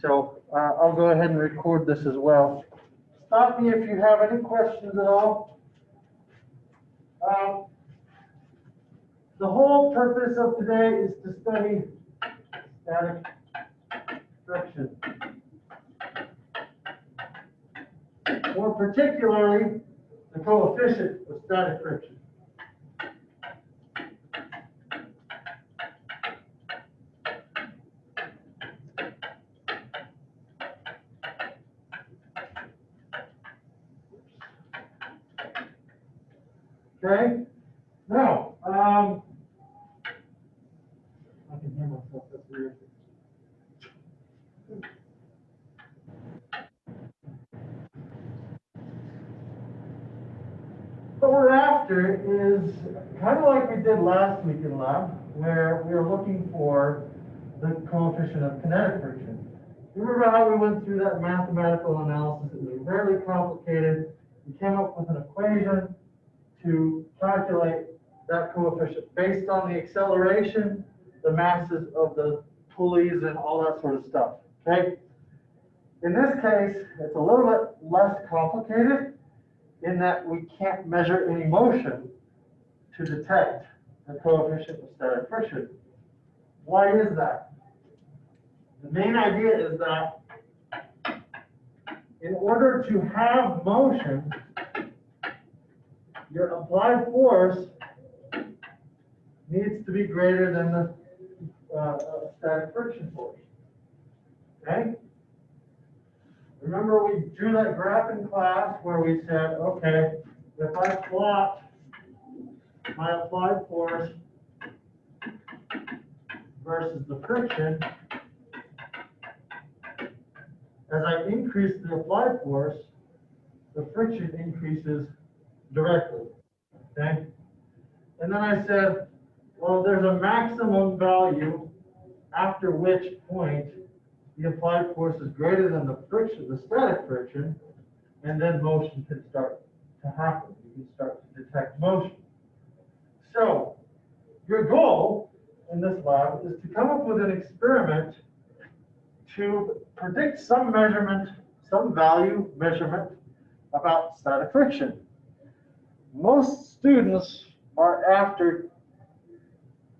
So I'll go ahead and record this as well. Stop me if you have any questions at all. The whole purpose of today is to study static friction. More particularly, the coefficient of static friction. Okay, now, I can hear myself, that's weird. What we're after is kind of like we did last week in lab, where we were looking for the coefficient of kinetic friction. Remember how we went through that mathematical analysis? It was fairly complicated. We came up with an equation to calculate that coefficient based on the acceleration, the masses of the pulleys, and all that sort of stuff. Okay? In this case, it's a little bit less complicated in that we can't measure any motion to detect the coefficient of static friction. Why is that? The main idea is that in order to have motion, your applied force needs to be greater than the static friction force. Okay? Remember we drew that graph in class where we said, okay, if I plot my applied force versus the friction, as I increase the applied force, the friction increases directly. Okay? And then I said, well, there's a maximum value after which point the applied force is greater than the friction, the static friction, and then motion can start to happen. You can start to detect motion. So your goal in this lab is to come up with an experiment to predict some measurement, some value measurement about static friction. Most students are after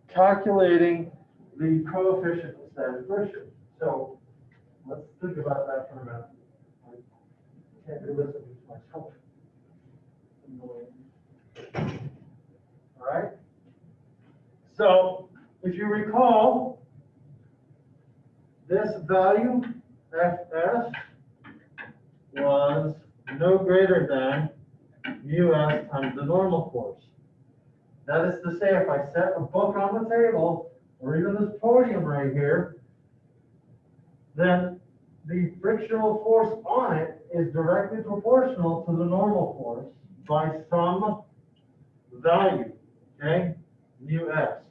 calculating the coefficient of static friction. So let's think about that for a minute. I can't do this myself. All right. So if you recall, this value, Fs, was no greater than μs times the normal force. That is to say, if I set a book on the table, or even this podium right here, then the frictional force on it is directly proportional to the normal force by some value, okay, μs.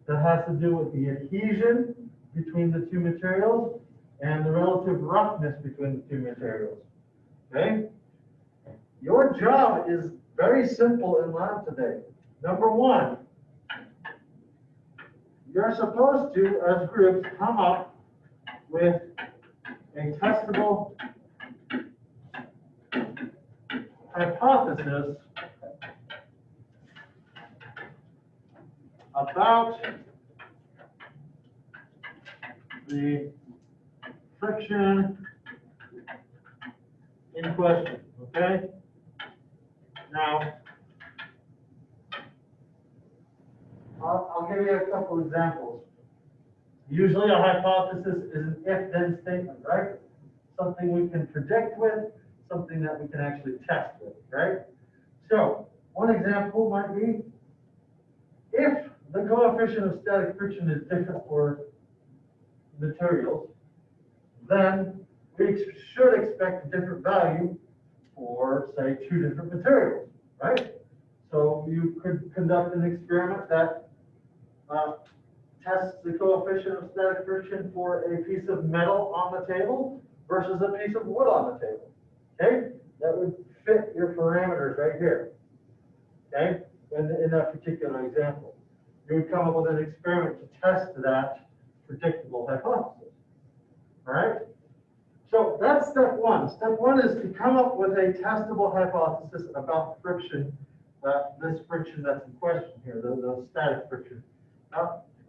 That has to do with the adhesion between the two materials and the relative roughness between the two materials, okay? Your job is very simple in lab today. Number one, you're supposed to, as groups, come up with a testable hypothesis about the friction in question, okay? Now, I'll give you a couple examples. Usually a hypothesis is an if-then statement, right? Something we can predict with, something that we can actually test with, right? So, one example might be, if the coefficient of static friction is different for materials, then we should expect a different value for, say, two different materials, right? So you could conduct an experiment that tests the coefficient of static friction for a piece of metal on the table versus a piece of wood on the table, okay? That would fit your parameters right here, okay? In that particular example. You would come up with an experiment to test that predictable hypothesis, all right? step one? Step one is to come up with a testable hypothesis about friction, this friction that's in question here, the static friction.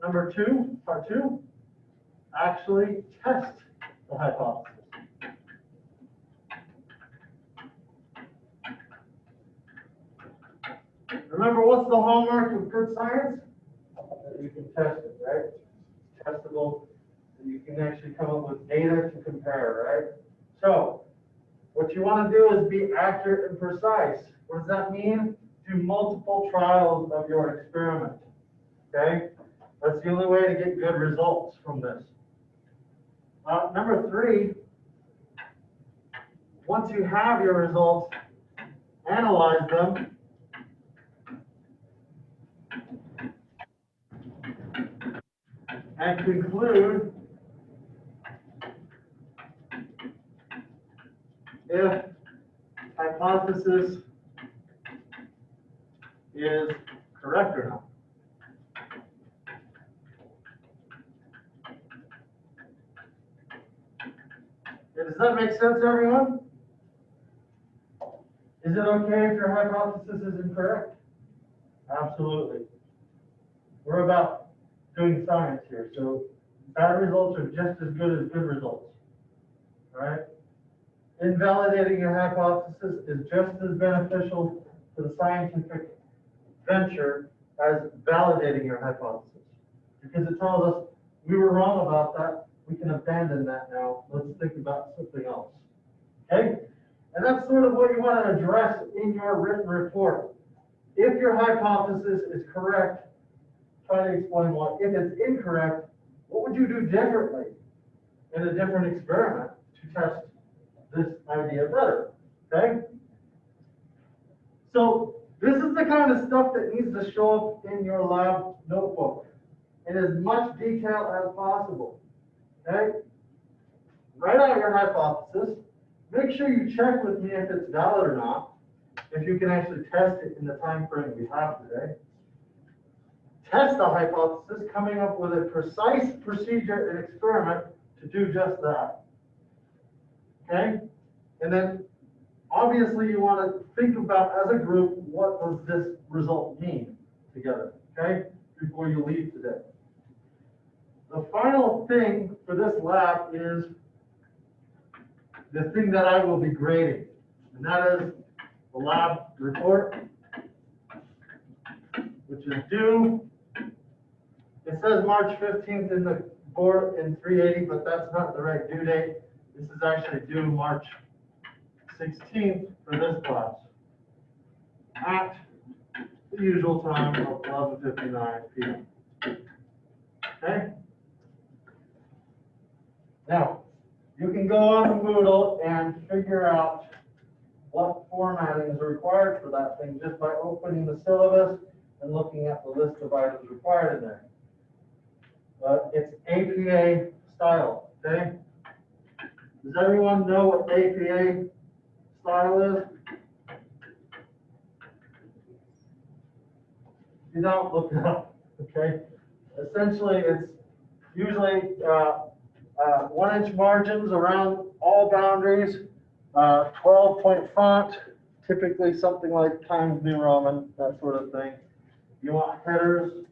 Number two, part two, actually test the hypothesis. Remember, what's the hallmark of good science? That you can test it, right? It's testable, and you can actually come up with data to compare, right? So, what you want to do is be accurate and precise. What does that mean? Do multiple trials of your experiment, okay? That's the only way to get good results from this. Number three, once you have your results, analyze them, and conclude if hypothesis is correct or not. Does that make sense, everyone? Is it okay if your hypothesis is incorrect? Absolutely. We're about doing science here, so bad results are just as good as good results. All right? Invalidating your hypothesis is just as beneficial to the scientific venture as validating your hypothesis, because it tells us we were wrong about that. We can abandon that now. Let's think about something else. Okay? And that's sort of what you want to address in your written report. If your hypothesis is correct, try to explain why. If it's incorrect, what would you do differently in a different experiment to test this idea better? Okay? So this is the kind of stuff that needs to show up in your lab notebook in as much detail as possible. Okay? Write out your hypothesis. Make sure you check with me if it's valid or not, if you can actually test it in the time frame we have today. Test the hypothesis, coming up with a precise procedure and experiment to do just that. Okay? And then, obviously, you want to think about, as a group, what does this result mean together, okay, before you leave today. The final thing for this lab is the thing that I will be grading, and that is the lab report, which is due. It says March 15th in the board in 380, but that's not the right due date. This is actually due March 16th for this class at the usual time of 11:59 p.m. Okay? Now, you can go on Moodle and figure out what formatting is required for that thing just by opening the syllabus and looking at the list of items required in there. It's APA style, okay? Does everyone know what APA style is? You don't look it up, okay? Essentially, it's usually 1-inch margins around all boundaries, 12-point font, typically something like Times New Roman, that sort of thing. You want headers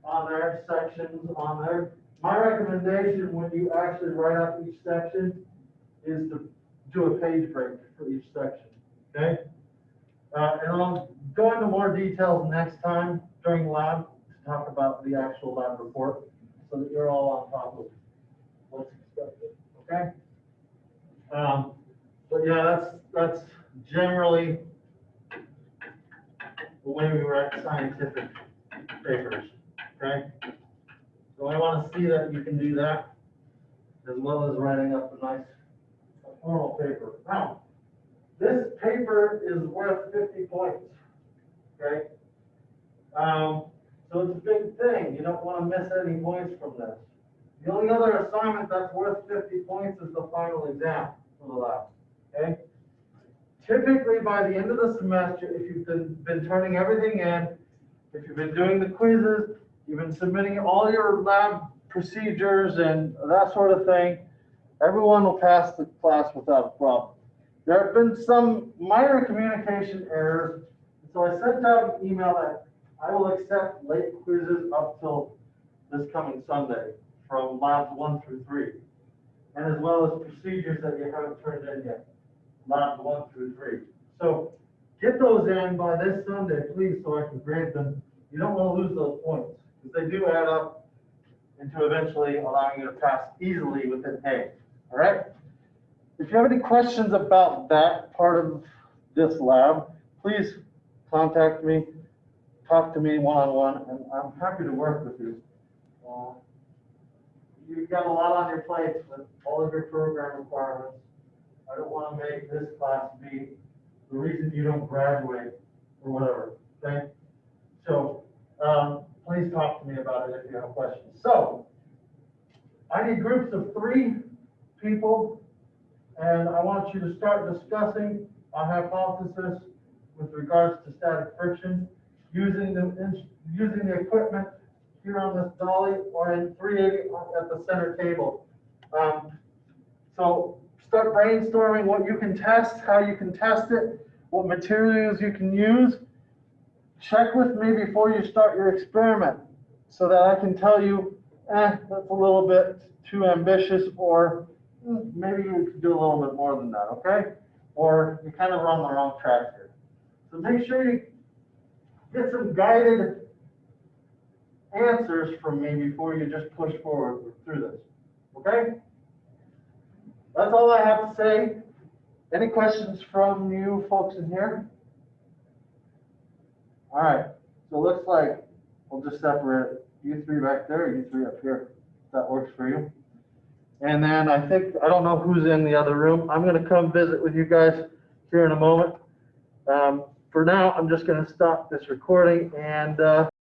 on there, sections on there. My recommendation when you actually write out each section is to do a page break for each section, okay? And I'll go into more details next time during lab to talk about the actual lab report so that you're all on top of what's expected, okay? But yeah, that's generally the way we write scientific papers, okay? So I want to see that you can do that as well as writing up a nice formal paper. Now, this paper is worth 50 points, okay? So it's a big thing. You don't want to miss any points from this. The only other assignment that's worth 50 points is the final exam for the lab, okay? Typically, by the end of the semester, if you've been turning everything in, if you've been doing the quizzes, you've been submitting all your lab procedures and that sort of thing, Everyone will pass the class without a problem. There have been some minor communication errors, so I sent out an email that I will accept late quizzes up till this coming Sunday from labs 1 through 3, and as well as procedures that you haven't turned in yet, labs 1 through 3. So get those in by this Sunday, please, so I can grade them. You don't want to lose those points, because they do add up into eventually allowing you to pass easily within A. All right? If you have any questions about that part of this lab, please contact me, talk to me one-on-one, and I'm happy to work with you. You've got a lot on your plate with all of your program requirements. I don't want to make this class be the reason you don't graduate or whatever, okay? So please talk to me about it if you have questions. So I need groups of 3 people, and I want you to start discussing a hypothesis with regards to static friction using the equipment here on this dolly or in 380 at the center table. So start brainstorming what you can test, how you can test it, what materials you can use. Check with me before you start your experiment so that I can tell you, that's a little bit too ambitious, or maybe you could do a little bit more than that, okay? Or you kind of run the wrong track here. So make sure you get some guided answers from me before you just push forward through this, okay? That's all I have to say. Any questions from you folks in here? All right, so it looks like we'll just separate you 3 back there, you 3 up here, if that works for you. And then I don't know who's in the other room. I'm gonna come visit with you guys here in a moment. For now, I'm just gonna stop this recording and